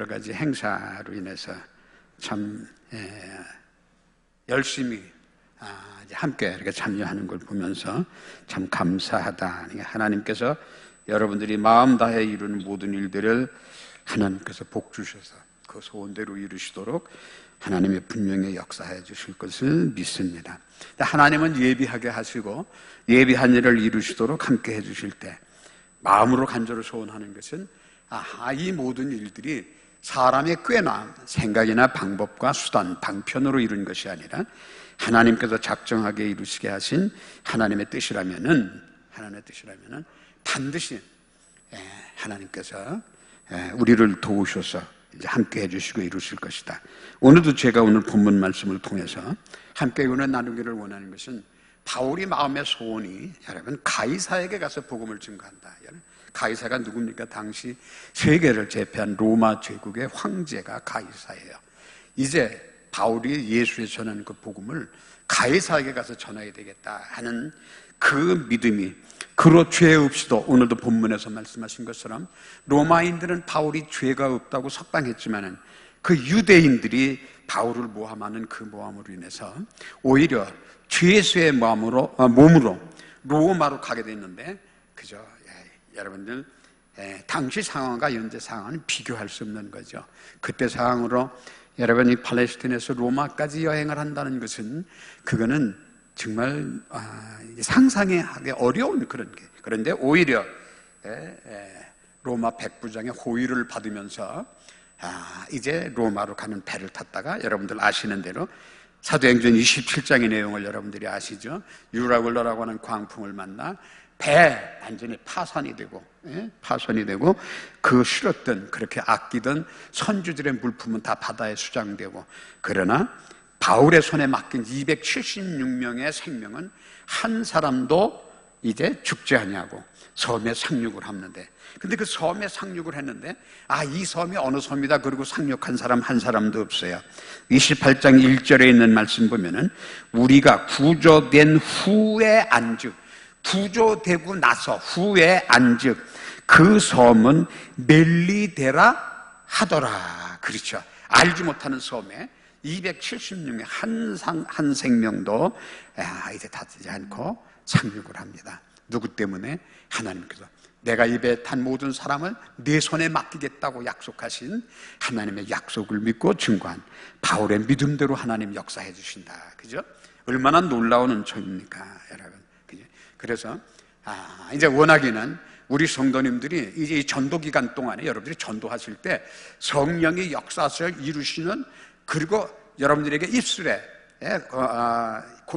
여러 가지 행사로 인해서 참 열심히 함께 이렇게 참여하는 걸 보면서 참 감사하다. 하나님께서 여러분들이 마음 다해 이루는 모든 일들을 하나님께서 복 주셔서 그 소원대로 이루시도록 하나님의 분명히 역사해 주실 것을 믿습니다. 하나님은 예비하게 하시고 예비한 일을 이루시도록 함께 해 주실 때 마음으로 간절히 소원하는 것은 이 모든 일들이 사람의 꾀나 생각이나 방법과 수단, 방편으로 이룬 것이 아니라 하나님께서 작정하게 이루시게 하신 하나님의 뜻이라면은 반드시 하나님께서 우리를 도우셔서 이제 함께 해주시고 이루실 것이다. 오늘도 제가 오늘 본문 말씀을 통해서 함께 은혜 나누기를 원하는 것은 바울이 마음의 소원이 여러분 가이사에게 가서 복음을 증거한다. 가이사가 누굽니까? 당시 세계를 제패한 로마 제국의 황제가 가이사예요. 이제 바울이 예수에 전하는 그 복음을 가이사에게 가서 전해야 되겠다 하는 그 믿음이, 그로 죄 없이도 오늘도 본문에서 말씀하신 것처럼 로마인들은 바울이 죄가 없다고 석방했지만은 그 유대인들이 바울을 모함하는 그 모함으로 인해서 오히려 죄수의 몸으로 로마로 가게 됐는데, 그죠? 여러분들 당시 상황과 현재 상황은 비교할 수 없는 거죠. 그때 상황으로 여러분이 팔레스타인에서 로마까지 여행을 한다는 것은 그거는 정말 상상하기 어려운 그런 게. 그런데 오히려 로마 백부장의 호의를 받으면서 이제 로마로 가는 배를 탔다가 여러분들 아시는 대로 사도행전 27장의 내용을 여러분들이 아시죠? 유라굴라라고 하는 광풍을 만나 배 완전히 파손이 되고 그 실었던 그렇게 아끼던 선주들의 물품은 다 바다에 수장되고, 그러나 바울의 손에 맡긴 276명의 생명은 한 사람도 이제 죽지 아니하고 섬에 상륙을 하는데, 근데 그 섬에 상륙을 했는데 이 섬이 어느 섬이다 그리고 상륙한 사람 한 사람도 없어요. 28장 1절에 있는 말씀 보면은 우리가 구조된 후에 안즉, 구조되고 나서 후에 안즉 그 섬은 멜리데라 하더라. 그렇죠. 알지 못하는 섬에 276명의 한 생명도 이제 다치지 않고 상륙을 합니다. 누구 때문에? 하나님께서 내가 입에 탄 모든 사람을 내 손에 맡기겠다고 약속하신 하나님의 약속을 믿고 증거한 바울의 믿음대로 하나님 역사해 주신다. 그죠? 얼마나 놀라운 은총입니까, 여러분? 그래서 이제 원하기는 우리 성도님들이 이제 이 전도 기간 동안에 여러분들이 전도하실 때 성령의 역사를 이루시는, 그리고 여러분들에게 입술에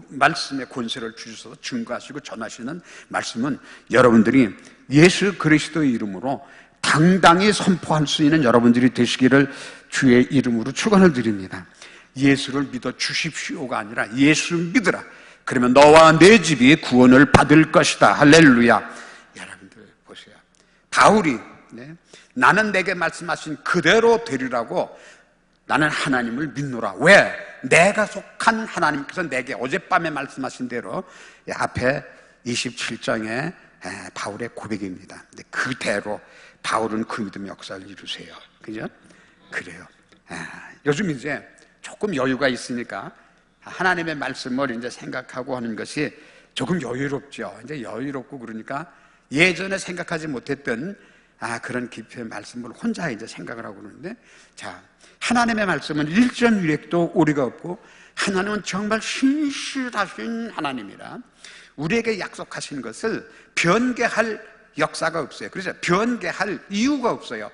말씀의 권세를 주셔서 증거하시고 전하시는 말씀은 여러분들이 예수 그리스도의 이름으로 당당히 선포할 수 있는 여러분들이 되시기를 주의 이름으로 축원을 드립니다. 예수를 믿어 주십시오가 아니라 예수 믿으라. 그러면 너와 내 집이 구원을 받을 것이다. 할렐루야. 여러분들 보세요. 바울이 나는 내게 말씀하신 그대로 되리라고 나는 하나님을 믿노라. 왜? 내가 속한 하나님께서 내게 어젯밤에 말씀하신 대로 앞에 27장에 바울의 고백입니다. 근데 그대로 바울은 그 믿음의 역사를 이루세요. 그죠? 그래요. 요즘 이제 조금 여유가 있으니까 하나님의 말씀을 이제 생각하고 하는 것이 조금 여유롭죠. 이제 여유롭고 그러니까 예전에 생각하지 못했던 그런 깊이의 말씀을 혼자 이제 생각을 하고 그러는데, 자, 하나님의 말씀은 일점일획도 오리가 없고 하나님은 정말 신실하신 하나님이라 우리에게 약속하신 것을 변개할 역사가 없어요. 그래서 변개할 이유가 없어요.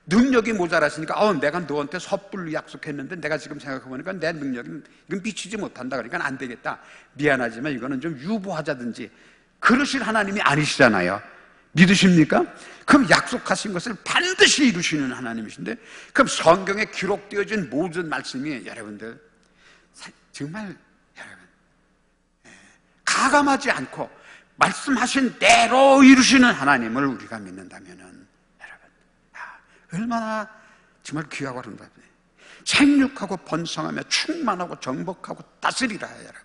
능력이 모자라시니까 내가 너한테 섣불리 약속했는데 내가 지금 생각해보니까 내 능력이 이건 미치지 못한다. 그러니까 안 되겠다. 미안하지만 이거는 좀 유보하자든지 그러실 하나님이 아니시잖아요. 믿으십니까? 그럼 약속하신 것을 반드시 이루시는 하나님이신데, 그럼 성경에 기록되어진 모든 말씀이 여러분들 정말 여러분 가감하지 않고 말씀하신 대로 이루시는 하나님을 우리가 믿는다면은 얼마나 정말 귀하고 아름답네. 생육하고 번성하며 충만하고 정복하고 다스리라. 여러분,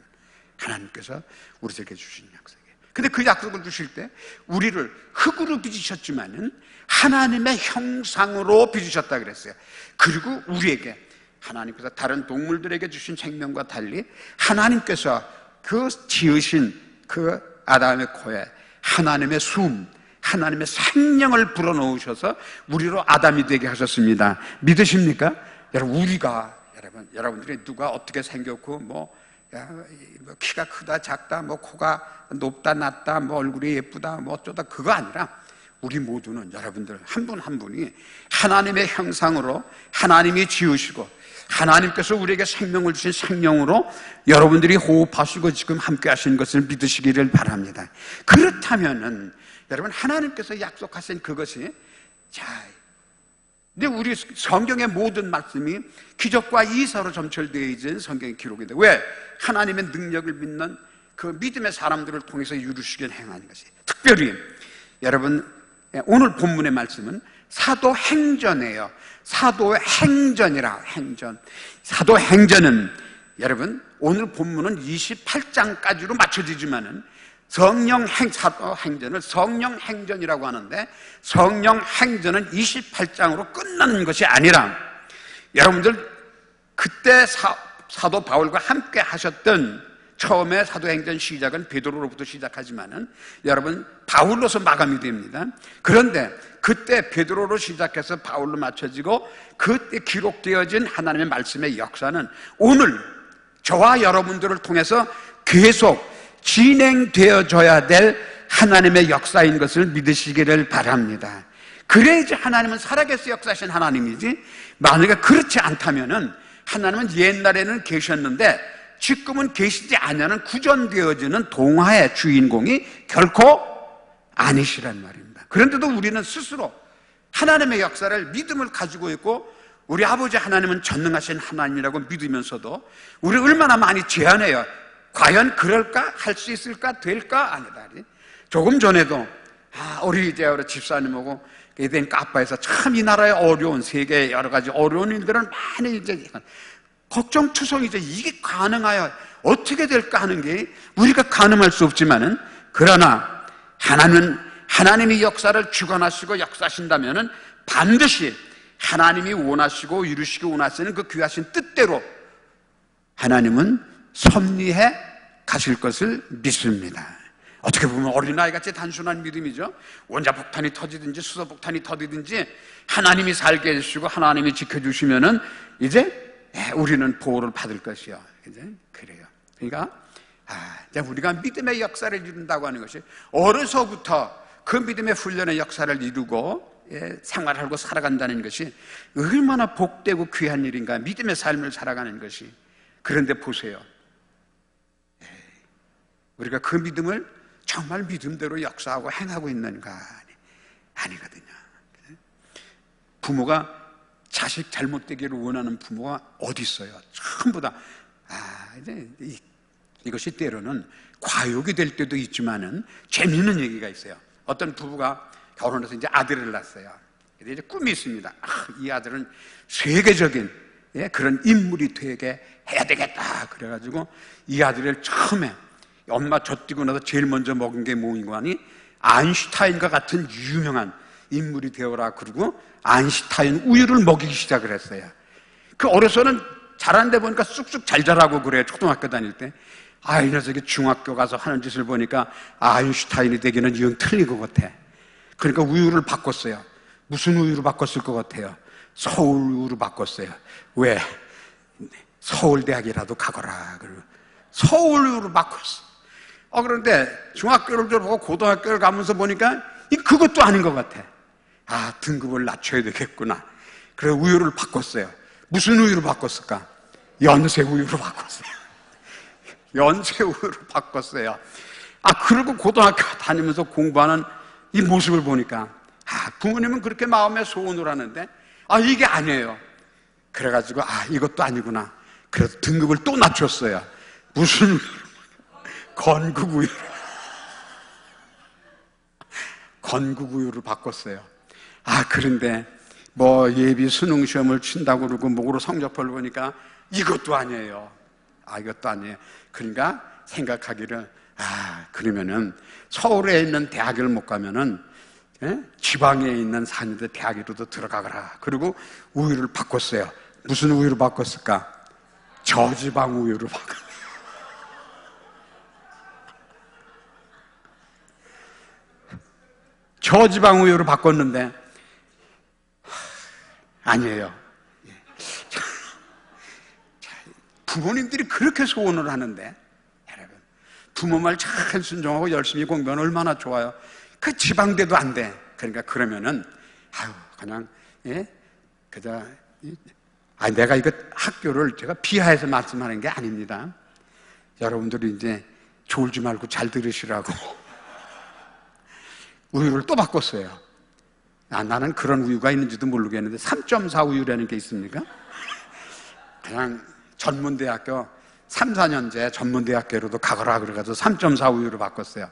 하나님께서 우리에게 주신 약속이에요. 근데 그 약속을 주실 때 우리를 흙으로 빚으셨지만은 하나님의 형상으로 빚으셨다 그랬어요. 그리고 우리에게 하나님께서 다른 동물들에게 주신 생명과 달리 하나님께서 그 지으신 그 아담의 코에 하나님의 숨, 하나님의 생명을 불어넣으셔서 우리로 아담이 되게 하셨습니다. 믿으십니까? 여러분, 우리가 여러분들이 누가 어떻게 생겼고 뭐 키가 크다 작다 뭐 코가 높다 낮다 뭐 얼굴이 예쁘다 뭐 어쩌다 그거 아니라 우리 모두는 여러분들 한 분 한 분이 하나님의 형상으로 하나님이 지으시고 하나님께서 우리에게 생명을 주신 생명으로 여러분들이 호흡하시고 지금 함께 하시는 것을 믿으시기를 바랍니다. 그렇다면은 여러분, 하나님께서 약속하신 그것이 근데 우리 성경의 모든 말씀이 기적과 이사로 점철되어 있는 성경의 기록인데 왜? 하나님의 능력을 믿는 그 믿음의 사람들을 통해서 이루시길 행하는 것이. 특별히 여러분, 오늘 본문의 말씀은 사도행전이에요. 사도행전이라. 사도행전은 여러분, 오늘 본문은 28장까지로 맞춰지지만은 사도행전을 성령행전이라고 하는데 성령행전은 28장으로 끝나는 것이 아니라 여러분들 그때 사도 바울과 함께 하셨던 처음에 사도행전 시작은 베드로로부터 시작하지만은 여러분 바울로서 마감이 됩니다. 그런데 그때 베드로로 시작해서 바울로 맞춰지고 그때 기록되어진 하나님의 말씀의 역사는 오늘 저와 여러분들을 통해서 계속 진행되어져야 될 하나님의 역사인 것을 믿으시기를 바랍니다. 그래야지 하나님은 살아계셔 역사하신 하나님이지, 만약에 그렇지 않다면은 하나님은 옛날에는 계셨는데 지금은 계시지 않냐는 구전되어지는 동화의 주인공이 결코 아니시란 말입니다. 그런데도 우리는 스스로 하나님의 역사를 믿음을 가지고 있고 우리 아버지 하나님은 전능하신 하나님이라고 믿으면서도 우리 얼마나 많이 제안해요. 과연 그럴까? 할 수 있을까? 될까? 아니다. 조금 전에도 어린이집으로 집사님하고 에덴 카파에서 참 이 나라의 어려운 세계의 여러 가지 어려운 일들은 많이 이제 걱정투성이죠. 이게 가능하여 어떻게 될까 하는 게 우리가 가늠할 수 없지만은 그러나 하나님이 역사를 주관하시고 역사하신다면은 반드시 하나님이 원하시고 이루시고 원하시는 그 귀하신 뜻대로 하나님은 섭리해 가실 것을 믿습니다. 어떻게 보면 어린아이같이 단순한 믿음이죠. 원자폭탄이 터지든지 수소폭탄이 터지든지 하나님이 살게 해주시고 하나님이 지켜주시면은 이제 우리는 보호를 받을 것이요. 이제 그래요. 그러니까 이제 우리가 믿음의 역사를 이룬다고 하는 것이 어려서부터 그 믿음의 훈련의 역사를 이루고 생활하고 살아간다는 것이 얼마나 복되고 귀한 일인가. 믿음의 삶을 살아가는 것이. 그런데 보세요. 우리가 그 믿음을 정말 믿음대로 역사하고 행하고 있는가? 아니거든요. 부모가 자식 잘못되기를 원하는 부모가 어디 있어요? 전부 다 이제 이것이 때로는 과욕이 될 때도 있지만은 재미있는 얘기가 있어요. 어떤 부부가 결혼해서 이제 아들을 낳았어요. 이제 꿈이 있습니다. 이 아들은 세계적인 그런 인물이 되게 해야 되겠다. 그래가지고 이 아들을 처음에 엄마 젖뛰고 나서 제일 먼저 먹은 게 뭐인가니 아인슈타인과 같은 유명한 인물이 되어라. 그리고 아인슈타인 우유를 먹이기 시작을 했어요. 그 어려서는 잘하는데 보니까 쑥쑥 잘 자라고 그래요. 초등학교 다닐 때. 이 녀석이 중학교 가서 하는 짓을 보니까 아인슈타인이 되기는 영 틀린 것 같아. 그러니까 우유를 바꿨어요. 무슨 우유로 바꿨을 것 같아요? 서울 우유로 바꿨어요. 왜? 서울대학이라도 가거라. 서울 우유로 바꿨어. 그런데 중학교를 졸업하고 고등학교를 가면서 보니까 그것도 아닌 것 같아. 등급을 낮춰야 되겠구나. 그래서 우유를 바꿨어요. 무슨 우유로 바꿨을까? 연세 우유로 바꿨어요. 연세 우유로 바꿨어요. 그리고 고등학교 다니면서 공부하는 이 모습을 보니까 부모님은 그렇게 마음에 소원을 하는데 이게 아니에요. 그래가지고 이것도 아니구나. 그래서 등급을 또 낮췄어요. 무슨 우유로? 건국우유. 건국우유를 바꿨어요. 그런데 예비 수능 시험을 친다고 그러고 목으로 성적표를 보니까 이것도 아니에요. 이것도 아니에요. 그러니까 생각하기를 그러면은 서울에 있는 대학을 못 가면은 지방에 있는 산인데 대학으로도 들어가거라. 그리고 우유를 바꿨어요. 무슨 우유로 바꿨을까? 저지방 우유로 바꿨어요. 저지방 우유로 바꿨는데 아니에요. 부모님들이 그렇게 소원을 하는데, 여러분, 부모 말 잘 순종하고 열심히 공부하면 얼마나 좋아요. 그 지방대도 안 돼. 그러니까 그러면은 그냥 그저 내가 이거 학교를 제가 비하해서 말씀하는 게 아닙니다. 여러분들이 이제 졸지 말고 잘 들으시라고 우유를 또 바꿨어요. 나는 그런 우유가 있는지도 모르겠는데 3.4 우유라는 게 있습니까? 그냥 전문대학교 3, 4년제 전문대학교로도 가거라 그래가지고 3.4 우유로 바꿨어요.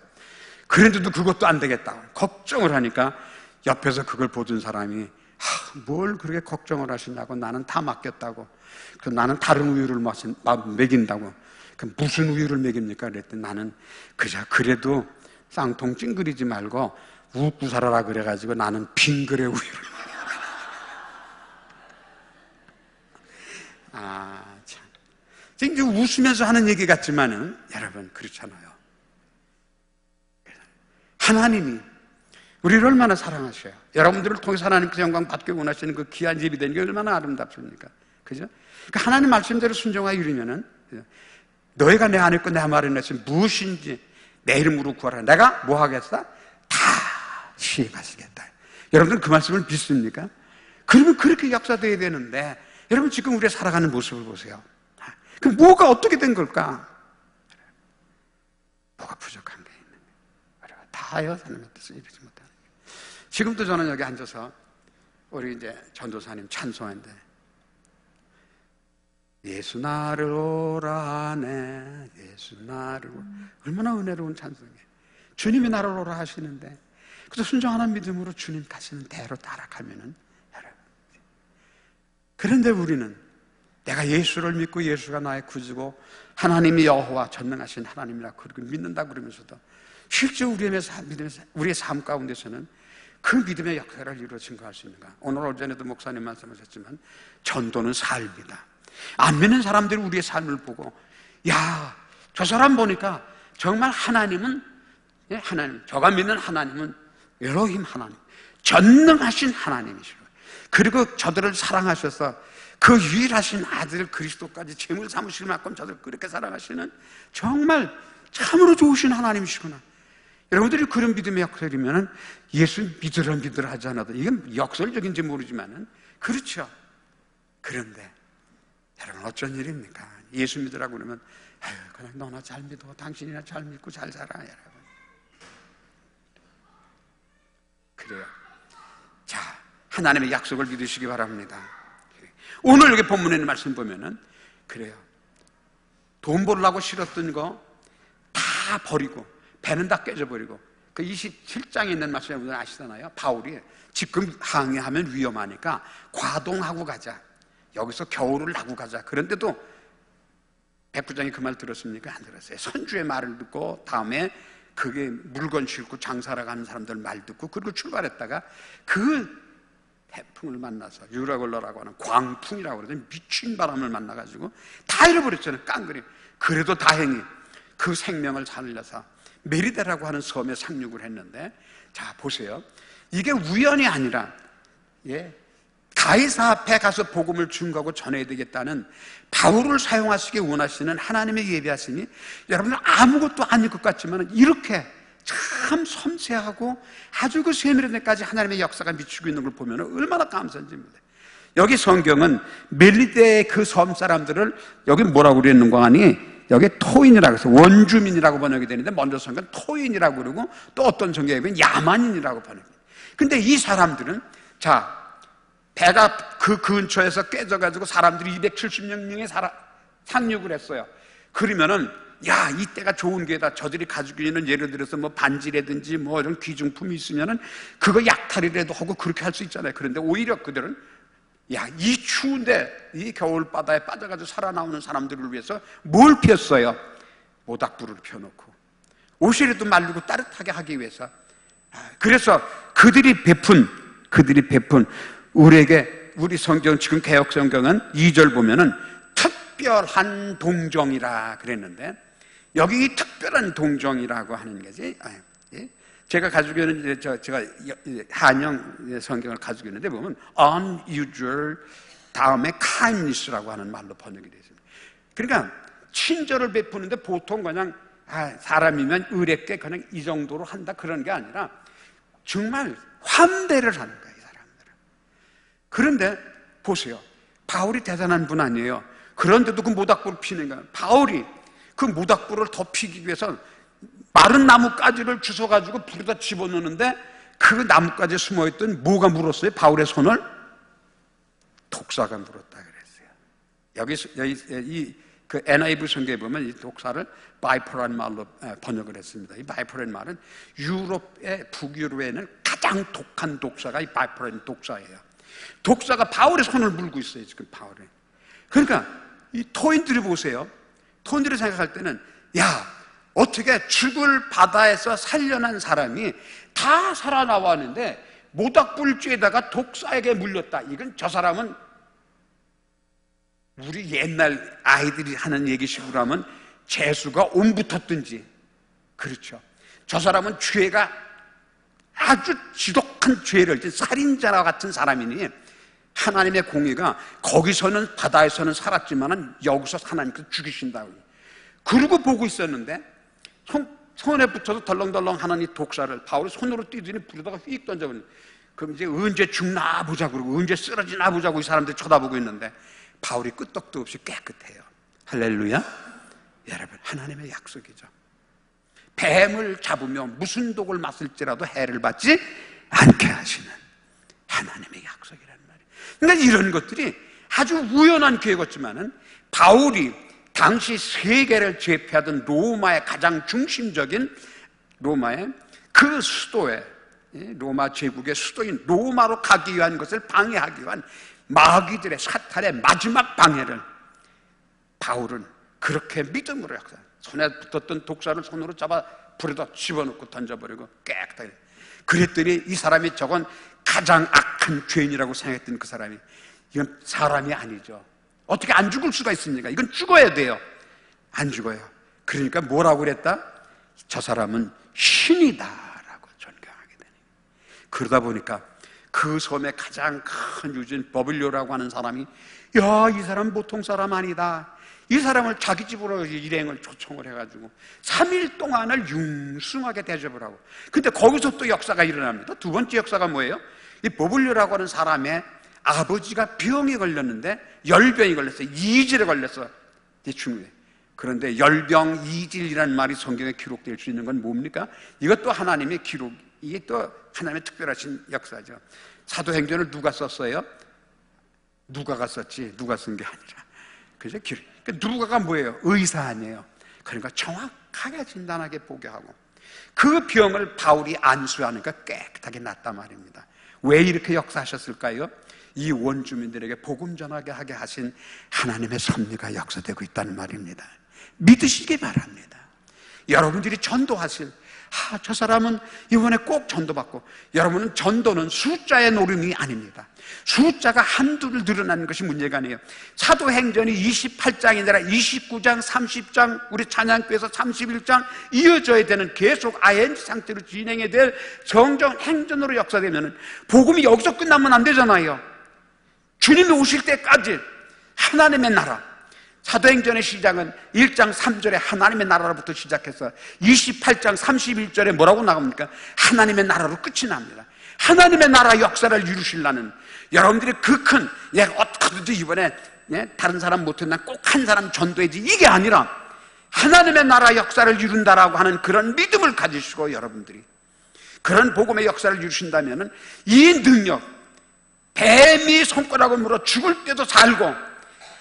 그런데도 그것도 안 되겠다 걱정을 하니까 옆에서 그걸 보던 사람이 뭘 그렇게 걱정을 하시냐고, 나는 다 맡겼다고, 나는 다른 우유를 먹인다고. 무슨 우유를 먹입니까? 그랬더니 나는 그래도 쌍통 찡그리지 말고 웃고 살아라 그래가지고 나는 빙그레 우유를 참. 이제 웃으면서 하는 얘기 같지만은 여러분 그렇잖아요. 하나님이 우리를 얼마나 사랑하셔요. 여러분들을 통해서 하나님께서 영광 받기 원하시는 그 귀한 집이 되는 게 얼마나 아름답습니까? 그죠? 그러니까 하나님 말씀대로 순종하기 이르면은 너희가 내 안에 있고 내 말에 있는 무엇인지 내 이름으로 구하라. 내가 뭐 하겠어? 다 시행하시겠다. 여러분들 그 말씀을 믿습니까? 그러면 그렇게 역사되어야 되는데 여러분 지금 우리가 살아가는 모습을 보세요. 그럼 뭐가 어떻게 된 걸까? 뭐가 부족한 게 있는 거예요. 다요 하나님의 뜻을 이루지 못하는 거예요. 지금도 저는 여기 앉아서 우리 이제 전도사님 찬송인데 예수 나를 오라 하네, 예수 나를 오라. 얼마나 은혜로운 찬송이에요. 주님이 나를 오라 하시는데 그래서 순종하는 믿음으로 주님 가시는 대로 따라가면은 여러분, 그런데 우리는 내가 예수를 믿고 예수가 나의 구주고 하나님이 여호와 전능하신 하나님이라 그렇게 믿는다 그러면서도 실제 우리의 삶 가운데서는 그 믿음의 역사를 이루어 증거할 수 있는가? 오늘 오전에도 목사님 말씀하셨지만 전도는 삶이다. 안 믿는 사람들이 우리의 삶을 보고 야, 저 사람 보니까 정말 하나님은 하나님, 저가 믿는 하나님은 엘로힘 하나님, 전능하신 하나님이시고 그리고 저들을 사랑하셔서 그 유일하신 아들 그리스도까지 제물 삼으실 만큼 저들을 그렇게 사랑하시는 정말 참으로 좋으신 하나님이시구나. 여러분들이 그런 믿음의 역설이면 예수 믿으라 하지 않아도 이건 역설적인지 모르지만은 그렇죠. 그런데 여러분 어쩐 일입니까? 예수 믿으라고 그러면 그냥 너나 잘 믿어, 당신이나 잘 믿고 잘 살아. 여러분 그래요. 자, 하나님의 약속을 믿으시기 바랍니다. 오늘 여기 본문에 있는 말씀 보면은 그래요. 돈 벌려고 싫었던 거 다 버리고 배는 다 깨져버리고 그 27장에 있는 말씀 여러분 아시잖아요. 바울이 지금 항해하면 위험하니까 과동하고 가자. 여기서 겨울을 나고 가자. 그런데도 백부장이 그 말 들었습니까? 안 들었어요. 선주의 말을 듣고 다음에 그게 물건 싣고 장사하러 가는 사람들 말 듣고 그리고 출발했다가 그 태풍을 만나서 유라굴러라고 하는 광풍이라고 그러더니 미친 바람을 만나가지고 다 잃어버렸잖아요. 깡그리. 그래도 다행히 그 생명을 살려서 메리다라고 하는 섬에 상륙을 했는데 자 보세요. 이게 우연이 아니라 가이사 앞에 가서 복음을 증거하고 전해야 되겠다는 바울을 사용하시기 원하시는 하나님의 예비하심이 여러분들 아무것도 아닐 것 같지만 이렇게 참 섬세하고 아주 그 세밀한 데까지 하나님의 역사가 미치고 있는 걸 보면 얼마나 감사한지 몰라요. 여기 성경은 멜리데의 그 섬 사람들을 여기 뭐라고 그랬는가 하니 여기 토인이라고 해서 원주민이라고 번역이 되는데 먼저 성경은 토인이라고 그러고 또 어떤 성경에 보면 야만인이라고 번역해요. 근데 이 사람들은 자 배가 그 근처에서 깨져가지고 사람들이 270명이 상륙을 했어요. 그러면은 야 이때가 좋은 기회다. 저들이 가지고 있는 예를 들어서 뭐 반지라든지 뭐 이런 귀중품이 있으면은 그거 약탈이라도 하고 그렇게 할 수 있잖아요. 그런데 오히려 그들은 야 이 추운데 이 겨울바다에 빠져가지고 살아나오는 사람들을 위해서 뭘 폈어요? 모닥불을 펴놓고 옷이라도 말리고 따뜻하게 하기 위해서. 그래서 그들이 베푼 우리에게, 우리 성경, 지금 개역 성경은 2절 보면은 특별한 동정이라 그랬는데, 여기 이 특별한 동정이라고 하는 거지. 제가 가지고 있는, 제가 한영 성경을 가지고 있는데 보면 unusual 다음에 kindness라고 하는 말로 번역이 되어 있습니다. 그러니까 친절을 베푸는데 보통 그냥 사람이면 의뢰게 그냥 이 정도로 한다 그런 게 아니라 정말 환대를 하는 거예요, 이 사람들은. 그런데 보세요, 바울이 대단한 분 아니에요. 그런데도 그 모닥불을 피는 거예요. 바울이 그 모닥불을 더 피기 위해서 마른 나뭇가지를 주워가지고 불에다 집어넣는데 그 나뭇가지에 숨어있던 뭐가 물었어요? 바울의 손을? 독사가 물었다 그랬어요. 여기 그 NIV 성경에 보면 이 독사를 바이퍼라는 말로 번역을 했습니다. 이 바이퍼라는 말은 북유럽에는 가장 독한 독사가 이 바이퍼라는 독사예요. 독사가 바울의 손을 물고 있어요, 지금 바울이. 그러니까 이 토인들이 보세요. 토인들이 생각할 때는, 야, 어떻게 죽을 바다에서 살려난 사람이 다 살아나왔는데 모닥불쥐에다가 독사에게 물렸다. 이건 저 사람은 우리 옛날 아이들이 하는 얘기식으로 하면 재수가 온 붙었든지, 그렇죠. 저 사람은 죄가 아주 지독한 죄를 진 살인자와 같은 사람이니 하나님의 공의가 거기서는 바다에서는 살았지만은 여기서 하나님께서 죽이신다고. 그러고 보고 있었는데 손에 붙어서 덜렁덜렁 하는 이 독사를 바울이 손으로 뛰더니 불에다가 휙 던져버리는. 그럼 이제 언제 죽나 보자 그러고 언제 쓰러지나 보자고 이 사람들이 쳐다보고 있는데 바울이 끄떡도 없이 깨끗해요. 할렐루야. 여러분, 하나님의 약속이죠. 뱀을 잡으며 무슨 독을 맞을지라도 해를 받지 않게 하시는 하나님의 약속이라는 말이에요. 그러니까 이런 것들이 아주 우연한 계획이었지만은 바울이 당시 세계를 제패하던 로마의 가장 중심적인 로마의 그 수도에, 로마 제국의 수도인 로마로 가기 위한 것을 방해하기 위한 마귀들의 사탄의 마지막 방해를 바울은 그렇게 믿음으로 역사. 손에 붙었던 독사를 손으로 잡아 불에다 집어넣고 던져버리고 깨끗하게. 그랬더니 이 사람이 저건 가장 악한 죄인이라고 생각했던 그 사람이, 이건 사람이 아니죠. 어떻게 안 죽을 수가 있습니까? 이건 죽어야 돼요. 안 죽어요. 그러니까 뭐라고 그랬다? 저 사람은 신이다라고 존경하게 되는. 그러다 보니까 그 섬의 가장 큰 유진 버블리오라고 하는 사람이, 야, 이 사람 보통 사람 아니다. 이 사람을 자기 집으로 일행을 초청을 해가지고 3일 동안을 융숭하게 대접을 하고. 근데 거기서 또 역사가 일어납니다. 두 번째 역사가 뭐예요? 이 버블리오라고 하는 사람의 아버지가 병에 걸렸는데 열병이 걸렸어요. 이질에 걸렸어. 중국에. 그런데 열병 이질이라는 말이 성경에 기록될 수 있는 건 뭡니까? 이것도 하나님의 기록, 이게 또 하나님의 특별하신 역사죠. 사도행전을 누가 썼어요? 누가가 썼지, 누가 쓴 게 아니라. 그죠? 그러니까 누가가 뭐예요? 의사 아니에요. 그러니까 정확하게 진단하게 보게 하고 그 병을 바울이 안수하니까 깨끗하게 낫단 말입니다. 왜 이렇게 역사하셨을까요? 이 원주민들에게 복음 전하게 하게 하신 하나님의 섭리가 역사되고 있다는 말입니다. 믿으시기 바랍니다. 여러분들이 전도하실, 저 사람은 이번에 꼭 전도받고. 여러분은 전도는 숫자의 노름이 아닙니다. 숫자가 한둘 늘어나는 것이 문제가 아니에요. 사도행전이 28장이 아니라 29장, 30장, 우리 찬양교에서 31장 이어져야 되는, 계속 ING 상태로 진행해야 될 정정 행전으로 역사되면 복음이 여기서 끝나면 안 되잖아요. 주님이 오실 때까지 하나님의 나라, 사도행전의 시작은 1장 3절에 하나님의 나라로부터 시작해서 28장 31절에 뭐라고 나갑니까? 하나님의 나라로 끝이 납니다. 하나님의 나라 역사를 이루시려는 여러분들이 그 큰, 내가 어떻게든지 이번에 다른 사람 못했나 꼭 한 사람 전도해야지, 이게 아니라 하나님의 나라 역사를 이룬다라고 하는 그런 믿음을 가지시고 여러분들이 그런 복음의 역사를 이루신다면 이 능력, 뱀이 손가락을 물어 죽을 때도 살고,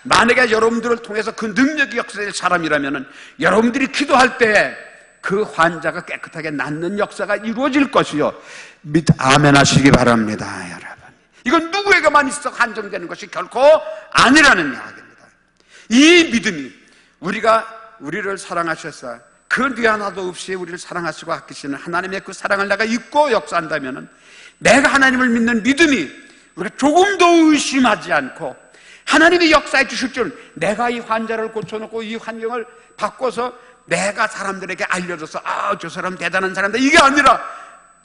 만약에 여러분들을 통해서 그 능력이 역사될 사람이라면 여러분들이 기도할 때 그 환자가 깨끗하게 낫는 역사가 이루어질 것이요. 아멘 하시기 바랍니다. 여러분, 이건 누구에게만 있어 한정되는 것이 결코 아니라는 이야기입니다. 이 믿음이 우리를 사랑하셔서 그 뉘 하나도 없이 우리를 사랑하시고 아끼시는 하나님의 그 사랑을 내가 잊고 역사한다면 내가 하나님을 믿는 믿음이 우리가 조금도 의심하지 않고 하나님이 역사해 주실 줄, 내가 이 환자를 고쳐놓고 이 환경을 바꿔서 내가 사람들에게 알려줘서 저 사람 대단한 사람이다, 이게 아니라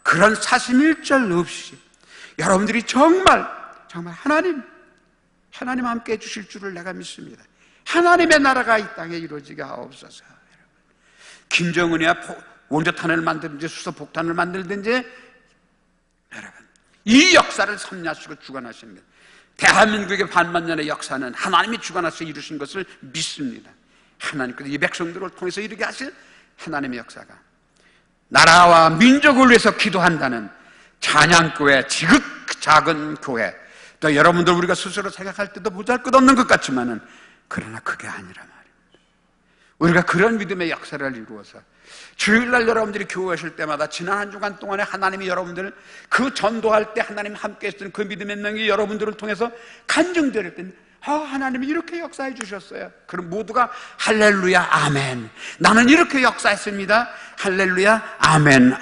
그런 사심일절 없이 여러분들이 정말 하나님 함께 해주실 줄을 내가 믿습니다. 하나님의 나라가 이 땅에 이루어지게 하옵소서. 김정은이야 원자탄을 만들든지 수소폭탄을 만들든지, 여러분 이 역사를 섭리하시고 주관하시는 것, 대한민국의 반만년의 역사는 하나님이 주관하셔서 이루신 것을 믿습니다. 하나님께서 이 백성들을 통해서 이루게 하실 하나님의 역사가, 나라와 민족을 위해서 기도한다는 찬양교회, 지극 작은 교회, 또 여러분들 우리가 스스로 생각할 때도 보잘것없는 것 같지만은 그러나 그게 아니라 말입니다. 우리가 그런 믿음의 역사를 이루어서 주일날 여러분들이 교회 오실 때마다 지난 한 주간 동안에 하나님이 여러분들을 그 전도할 때 하나님 함께 했던 그 믿음의 능력이 여러분들을 통해서 간증될 때 하나님이 이렇게 역사해 주셨어요. 그럼 모두가 할렐루야 아멘, 나는 이렇게 역사했습니다, 할렐루야 아멘.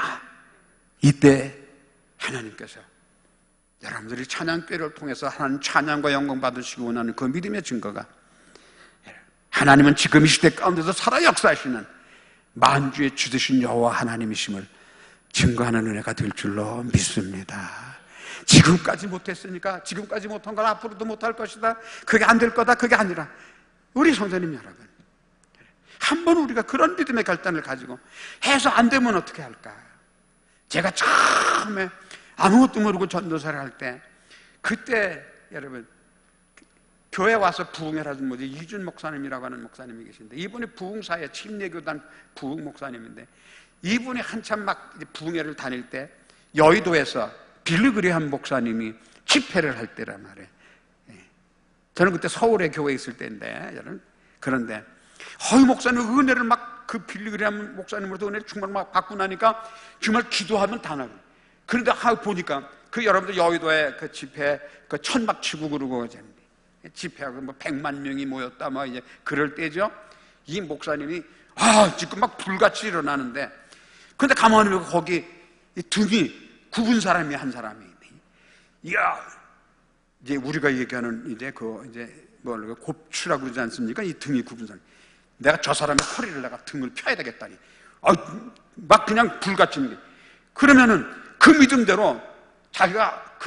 이때 하나님께서 여러분들이 찬양교회를 통해서 하나님 찬양과 영광 받으시기 원하는 그 믿음의 증거가, 하나님은 지금 이 시대 가운데서 살아 역사하시는 만주의 주 되신 여호와 하나님이심을 증거하는 은혜가 될 줄로 믿습니다. 지금까지 못했으니까 지금까지 못한 건 앞으로도 못할 것이다, 그게 안 될 거다, 그게 아니라 우리 성도님 여러분, 한번 우리가 그런 믿음의 결단을 가지고 해서 안 되면 어떻게 할까? 제가 처음에 아무것도 모르고 전도사를 할 때, 그때 여러분 교회 와서 부흥회라든 뭐지, 이준 목사님이라고 하는 목사님이 계신데, 이분이 부흥사의 침례교단 부흥 목사님인데, 이분이 한참 막 부흥회를 다닐 때 여의도에서 빌리그리함 목사님이 집회를 할 때란 말이에요. 저는 그때 서울에 교회에 있을 때인데, 그런데 목사님 은혜를 막 그 빌리그리함 목사님으로부터 은혜를 정말 막 받고 나니까 정말 기도하면 다 나고, 그런데 보니까 그 여러분들 여의도에 그 집회 그 천막 치고 그러고 집회하고 뭐 100만 명이 모였다 뭐 이제 그럴 때죠. 이 목사님이 지금 막 불같이 일어나는데, 근데 가만히 보면 거기 등이 굽은 사람이 한 사람이, 이야, 이제 우리가 얘기하는 이제 곱추라고 그러지 않습니까? 이 등이 굽은 사람. 내가 저 사람의 허리를 내가 등을 펴야 되겠다니. 막 그냥 불같이 있는 게. 그러면은 그 믿음대로 자기가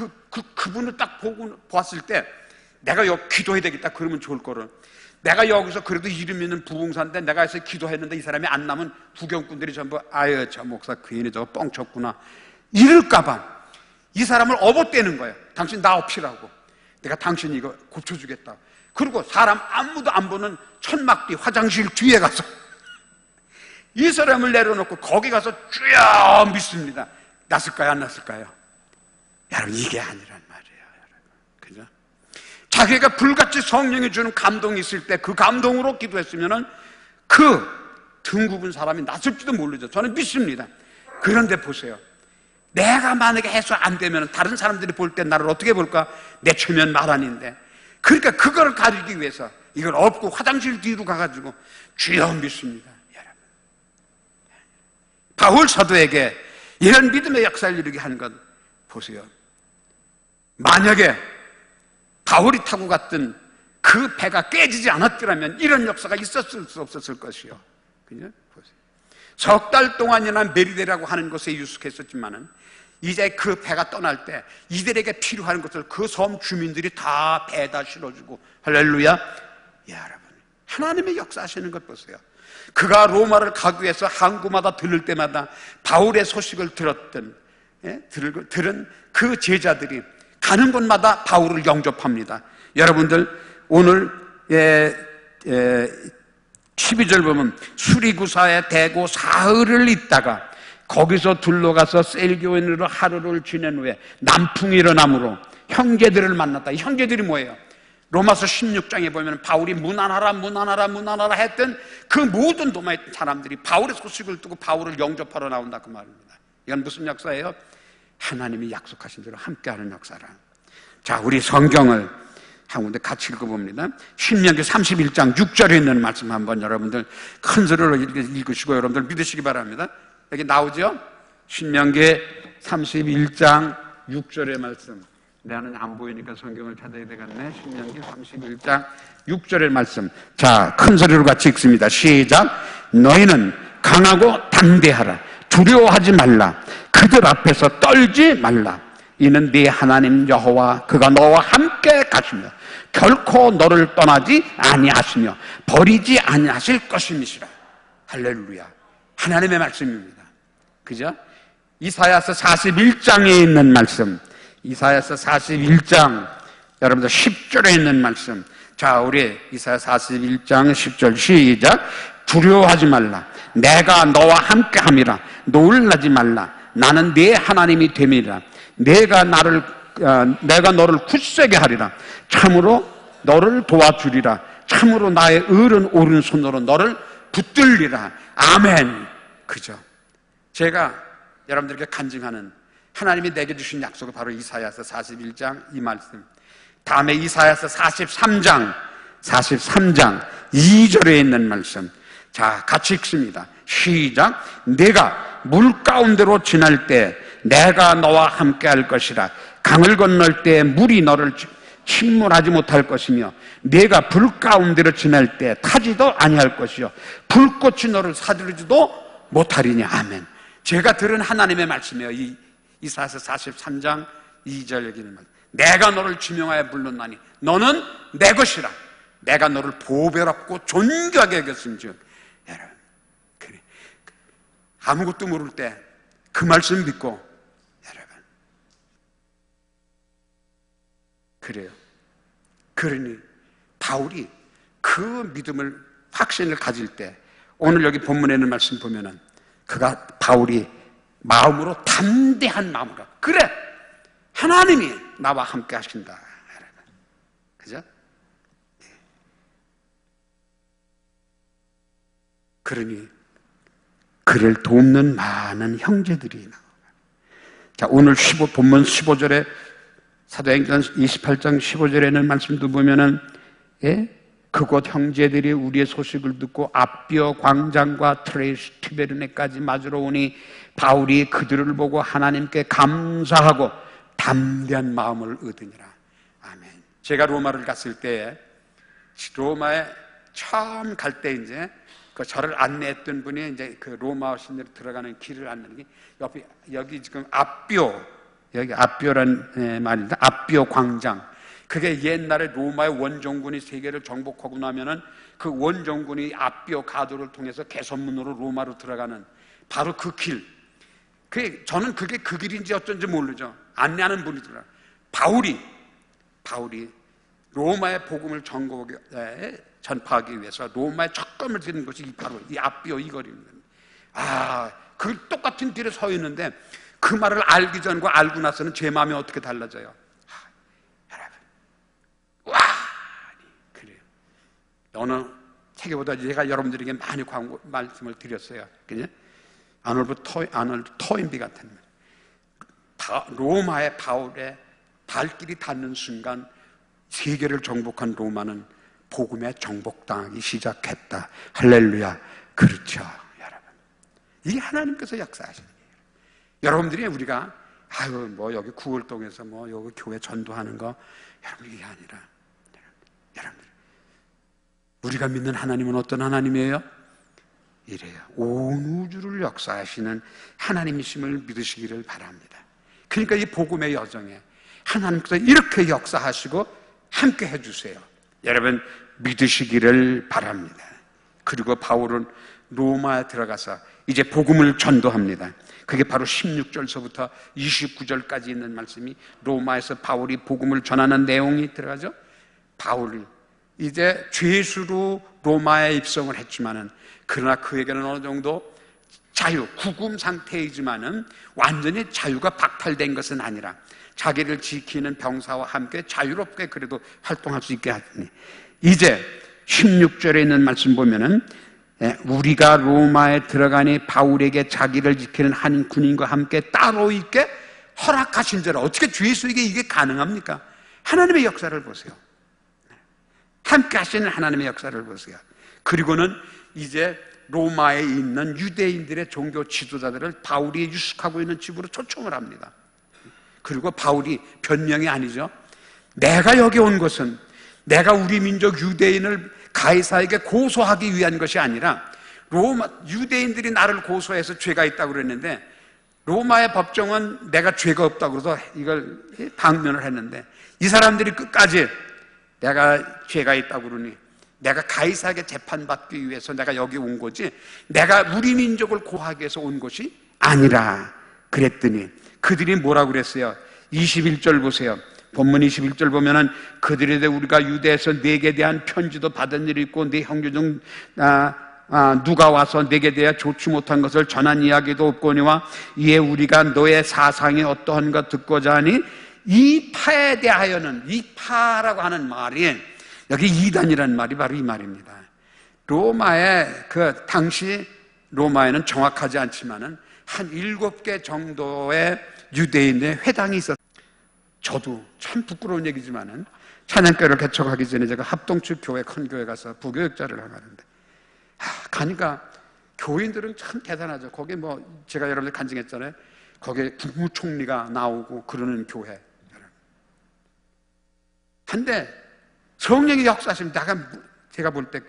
그분을 딱 보았을 때, 내가 여기 기도해야 되겠다 그러면 좋을 거를, 내가 여기서 그래도 이름 있는 부흥사인데 내가 해서 기도했는데 이 사람이 안 나면 구경꾼들이 전부 저 목사 괜히 저거 뻥쳤구나 이럴까봐 이 사람을 업어떼는 거예요. 당신 나 업히라고, 내가 당신 이거 고쳐주겠다. 그리고 사람 아무도 안 보는 천막 뒤 화장실 뒤에 가서 이 사람을 내려놓고 거기 가서 쭉 믿습니다. 났을까요 안 났을까요? 여러분 이게 아니란 말이에요, 여러분. 그죠? 자기가 불같이 성령이 주는 감동이 있을 때 그 감동으로 기도했으면은 그 등 굽은 사람이 났을지도 모르죠. 저는 믿습니다. 그런데 보세요, 내가 만약에 해서 안 되면 다른 사람들이 볼 때 나를 어떻게 볼까? 내 체면 마란인데. 그러니까 그걸 가리기 위해서 이걸 업고 화장실 뒤로 가가지고 주여 믿습니다. 여러분, 바울 사도에게 이런 믿음의 역사를 이루게 한 건 보세요. 만약에 바울이 타고 갔던 그 배가 깨지지 않았더라면 이런 역사가 있었을 수 없었을 것이요. 그죠? 보세요. 석 달 동안이나 메리데라고 하는 곳에 유숙했었지만은 이제 그 배가 떠날 때 이들에게 필요한 것을 그 섬 주민들이 다 배에다 실어주고, 할렐루야. 여러분, 하나님의 역사하시는 것 보세요. 그가 로마를 가기 위해서 항구마다 들를 때마다 바울의 소식을 들은 그 제자들이 가는 곳마다 바울을 영접합니다. 여러분들 오늘 12절 보면 수리구사에 대고 사흘을 있다가 거기서 둘러가서 셀교인으로 하루를 지낸 후에 남풍이 일어나므로 형제들을 만났다. 이 형제들이 뭐예요? 로마서 16장에 보면 바울이 무난하라 했던 그 모든 로마의 사람들이 바울의 소식을 듣고 바울을 영접하러 나온다 그 말입니다. 이건 무슨 역사예요? 하나님이 약속하신 대로 함께하는 역사라. 자, 우리 성경을 한 군데 같이 읽어봅니다. 신명기 31장 6절에 있는 말씀 한번 여러분들 큰 소리로 읽으시고 여러분들 믿으시기 바랍니다. 여기 나오죠? 신명기 31장 6절의 말씀. 나는 안 보이니까 성경을 찾아야 되겠네. 신명기 31장 6절의 말씀. 자, 큰 소리로 같이 읽습니다. 시작. 너희는 강하고 담대하라. 두려워하지 말라. 그들 앞에서 떨지 말라. 이는 네 하나님 여호와 그가 너와 함께 가시며 결코 너를 떠나지 아니하시며 버리지 아니하실 것임이시라. 할렐루야. 하나님의 말씀입니다. 그죠? 이사야서 41장에 있는 말씀. 이사야서 41장 여러분들 10절에 있는 말씀. 자, 우리 이사야 41장 10절 시작. 두려워하지 말라. 내가 너와 함께함이라. 놀라지 말라. 나는 네 하나님이 됨이라. 내가 너를 굳세게 하리라. 참으로 너를 도와주리라. 참으로 나의 의른 오른손으로 너를 붙들리라. 아멘. 그죠? 제가 여러분들에게 간증하는 하나님이 내게 주신 약속은 바로 이사야서 41장 이 말씀. 다음에 이사야서 43장 2절에 있는 말씀. 자, 같이 읽습니다. 시작. 내가 물 가운데로 지날 때 내가 너와 함께 할 것이라. 강을 건널 때 물이 너를 침몰하지 못할 것이며 내가 불 가운데로 지날 때 타지도 아니할 것이요 불꽃이 너를 사두르지도 못하리니. 아멘. 제가 들은 하나님의 말씀이에요. 이사야서 43장 2절 얘기는 말. 내가 너를 지명하여 불렀나니 너는 내 것이라. 내가 너를 보배롭고 존귀하게 여겼음즉. 여러분, 그래. 아무것도 모를 때 그 말씀 믿고 여러분 그래요. 그러니 바울이 그 믿음을 확신을 가질 때 오늘 여기 본문에 있는 말씀 보면은 바울이 마음으로 담대한 마음으로 그래 하나님이 나와 함께 하신다 여러분. 그죠? 그러니 그를 돕는 많은 형제들이 나와요. 자, 오늘 본문 15절에 사도행전 28장 15절에는 말씀도 보면은 그곳 형제들이 우리의 소식을 듣고 아비오 광장과 트레이스 티베르네까지 맞으러 오니 바울이 그들을 보고 하나님께 감사하고 담대한 마음을 얻으니라. 아멘. 제가 로마를 갔을 때 로마에 처음 갈 때 이제 저를 안내했던 분이 이제 그 로마 신내로 들어가는 길을 안내하는 게 여기 지금 여기 아비오란 말입니다. 아비오 광장. 그게 옛날에 로마의 원정군이 세계를 정복하고 나면은 그 원정군이 아비오 가도를 통해서 개선문으로 로마로 들어가는 바로 그 길. 저는 그게 그 길인지 어쩐지 모르죠. 안내하는 분이더라. 바울이 로마의 복음을 전파하기 위해서 로마에 첫걸음을 드는 것이 바로 이 아비오 이 거리입니다. 그 똑같은 길에 서 있는데 그 말을 알기 전과 알고 나서는 제 마음이 어떻게 달라져요? 여러분, 와, 그래요. 어느 책에보다 제가 여러분들에게 많이 말씀을 드렸어요. 그죠? 아놀드 토인비 같은 로마의 바울의 발길이 닿는 순간 세계를 정복한 로마는 복음에 정복당하기 시작했다. 할렐루야. 그렇죠, 여러분. 이게 하나님께서 역사하시는 거예요. 여러분들이 우리가 여기 구월동에서 여기 교회 전도하는 거 여러분 이게 아니라 여러분들 우리가 믿는 하나님은 어떤 하나님이에요? 이래요. 온 우주를 역사하시는 하나님이심을 믿으시기를 바랍니다. 그러니까 이 복음의 여정에 하나님께서 이렇게 역사하시고 함께 해주세요. 여러분 믿으시기를 바랍니다. 그리고 바울은 로마에 들어가서 이제 복음을 전도합니다. 그게 바로 16절서부터 29절까지 있는 말씀이 로마에서 바울이 복음을 전하는 내용이 들어가죠. 바울이 이제 죄수로 로마에 입성을 했지만은 그러나 그에게는 어느 정도 구금 상태이지만은 완전히 자유가 박탈된 것은 아니라 자기를 지키는 병사와 함께 자유롭게 그래도 활동할 수 있게 하더니 이제 16절에 있는 말씀 보면은 우리가 로마에 들어가니 바울에게 자기를 지키는 한 군인과 함께 따로 있게 허락하신 자라. 어떻게 죄수에게 이게 가능합니까? 하나님의 역사를 보세요. 함께 하시는 하나님의 역사를 보세요. 그리고는 이제 로마에 있는 유대인들의 종교 지도자들을 바울이 유숙하고 있는 집으로 초청을 합니다. 그리고 바울이 변명이 아니죠. 내가 여기 온 것은 내가 우리 민족 유대인을 가이사에게 고소하기 위한 것이 아니라 로마 유대인들이 나를 고소해서 죄가 있다고 그랬는데 로마의 법정은 내가 죄가 없다고 그래서 이걸 방면을 했는데 이 사람들이 끝까지 내가 죄가 있다고 그러니 내가 가이사에게 재판받기 위해서 내가 여기 온 거지 내가 우리 민족을 고하기 위해서 온 것이 아니라 그랬더니 그들이 뭐라고 그랬어요? 21절 보세요. 본문 21절 보면은 그들에 대해 우리가 유대에서 네게 대한 편지도 받은 일이 있고 네 형제 중 누가 와서 네게 대해 좋지 못한 것을 전한 이야기도 없거니와 이에 우리가 너의 사상이 어떠한가 듣고자 하니 이 파에 대하여는 이 파라고 하는 말이 여기 이단이라는 말이 바로 이 말입니다. 로마의 당시 로마에는 정확하지 않지만은 한 7개 정도의 유대인의 회당이 있었어요. 저도 참 부끄러운 얘기지만은 찬양교회를 개척하기 전에 제가 합동측 교회 큰 교회 가서 부교육자를 하는데 가니까 교인들은 참 대단하죠. 거기 제가 여러분들 간증했잖아요. 거기에 국무총리가 나오고 그러는 교회. 한데 성령의 역사하시면 제가 볼 때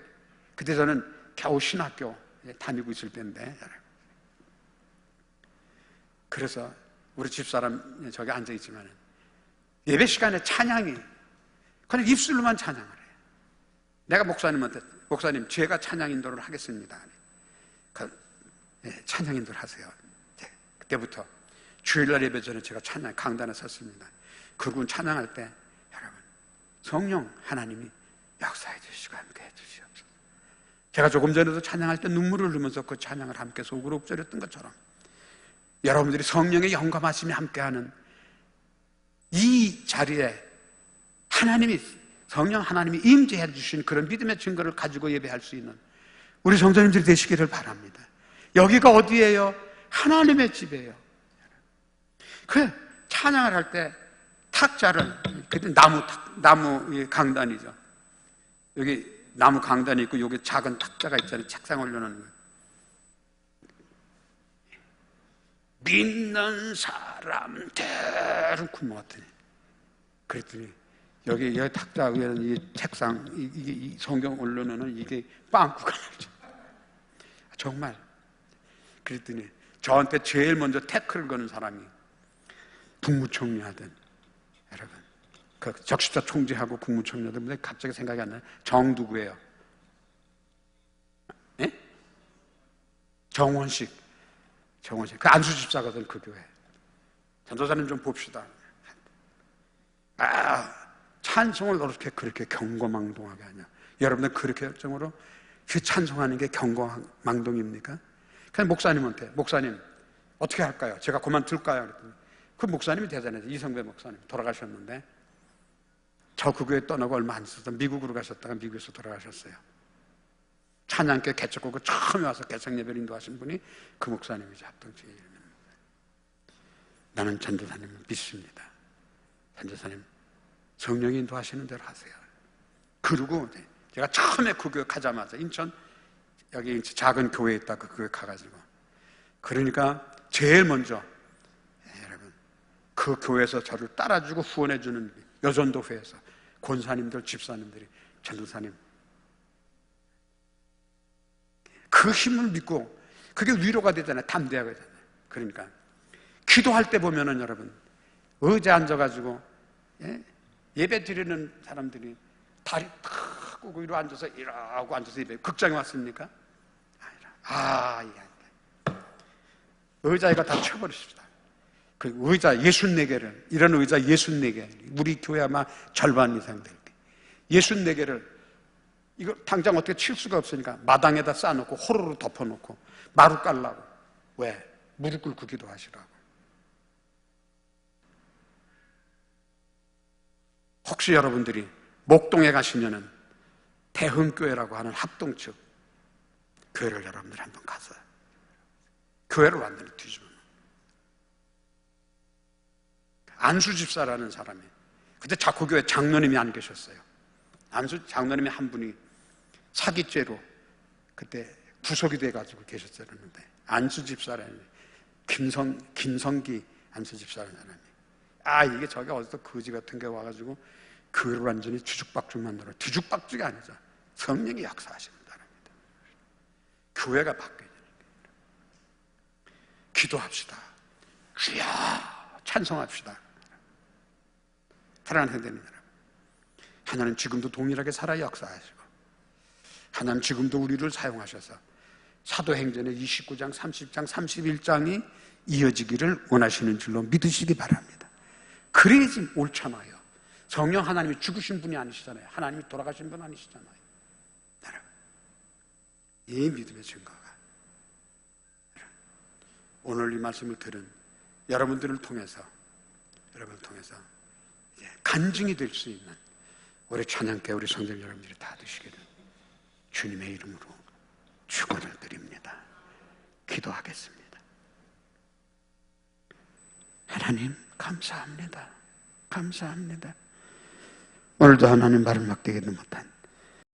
그때 저는 겨우 신학교 다니고 있을 때인데 그래서 우리 집사람 저기 앉아있지만 예배 시간에 찬양이 그냥 입술로만 찬양을 해요. 내가 목사님한테 목사님 제가 찬양 인도를 하겠습니다. 찬양 인도를 하세요. 그때부터 주일날 예배 전에 제가 찬양 강단에 섰습니다. 그분 찬양할 때 여러분 성령 하나님이 역사해 주시고 함께 해 주시옵소서. 제가 조금 전에도 찬양할 때 눈물을 흘리면서 그 찬양을 함께 속으로 읊조렸던 것처럼 여러분들이 성령의 영감하심이 함께하는 이 자리에 성령 하나님이 임재해 주신 그런 믿음의 증거를 가지고 예배할 수 있는 우리 성도님들이 되시기를 바랍니다. 여기가 어디예요? 하나님의 집이에요. 그 찬양을 할 때 탁자를 그때 나무 강단이죠. 여기 나무 강단이 있고 여기 작은 탁자가 있잖아요. 책상 올려놓는 거. 믿는 사람들은 굶었더니 그랬더니 여기 탁자 위에는 이 책상 이 성경 올려놓는 이게 빵꾸가 나죠. 정말 그랬더니 저한테 제일 먼저 태클을 거는 사람이 국무총리 하던 여러분 그 적십자 총재하고 국무총리 하던 갑자기 생각이 안 나요. 정두구예요. 네? 정원식 그 안수집사거든 그 교회. 전도사님 좀 봅시다. 찬송을 그렇게 경거망동하게 하냐. 여러분들 그렇게 열정으로 그 찬송하는 게 경거망동입니까? 그냥 목사님한테 목사님 어떻게 할까요? 제가 그만둘까요? 그랬더니 그 목사님이 대단해요. 이성배 목사님 돌아가셨는데 저 그 교회 떠나고 얼마 안 있어서 미국으로 가셨다가 미국에서 돌아가셨어요. 찬양교 개척하고 처음에 와서 개척 예배를 인도하신 분이 그 목사님이죠. 합동측의 이름입니다. 나는 전도사님을 믿습니다. 전도사님 성령이 인도하시는 대로 하세요. 그리고 제가 처음에 그 교회 가자마자 인천 여기 작은 교회에 있다 그 교회 가가지고 그러니까 제일 먼저 여러분 그 교회에서 저를 따라주고 후원해주는 여전도회에서 권사님들 집사님들이 전도사님 그 힘을 믿고 그게 위로가 되잖아요. 담대하게 되잖아요. 그러니까 기도할 때 보면은 여러분 의자에 앉아가지고 예배 드리는 사람들이 다리 탁 끄고 위로 앉아서 이러고 앉아서 예배 극장에 왔습니까? 의자가 다 쳐버리십시다. 그 의자 64개를 이런 의자 64개 우리 교회 아마 절반 이상 될 게 64개를 이거 당장 어떻게 칠 수가 없으니까 마당에다 쌓아놓고 호로로 덮어놓고 마루 깔라고. 왜? 무릎 꿇고 기도하시라고. 혹시 여러분들이 목동에 가시면은 대흥교회라고 하는 합동측 교회를 여러분들 한번 가서 교회를 완전히 뒤집어 놓은 안수집사라는 사람이 그때 자코교회 장로님이 안 계셨어요. 안수 장로님이 한 분이 사기죄로 그때 구속이 돼가지고 계셨었는데, 안수 집사라는 김성기 안수 집사라는 사람이, 이게 저게 어디서 거지 같은 게 와가지고 교회를 완전히 뒤죽박죽 만들어. 뒤죽박죽이 아니죠. 성령이 역사하시는 사람입니다. 교회가 바뀌어야 됩니다. 기도합시다. 주여 찬송합시다. 사랑하는 되는 여러분, 하나님 지금도 동일하게 살아 역사하시고, 하나님 지금도 우리를 사용하셔서 사도행전의 29장, 30장, 31장이 이어지기를 원하시는 줄로 믿으시기 바랍니다. 그래야지 옳잖아요. 성령 하나님이 죽으신 분이 아니시잖아요. 하나님이 돌아가신 분 아니시잖아요. 여러분, 이 믿음의 증거가 오늘 이 말씀을 들은 여러분들을 통해서 이제 간증이 될 수 있는 우리 찬양께 우리 성전 여러분들이 다 되시기를 주님의 이름으로 축원을 드립니다. 기도하겠습니다. 하나님 감사합니다. 감사합니다. 오늘도 하나님 말을 막대기도 못한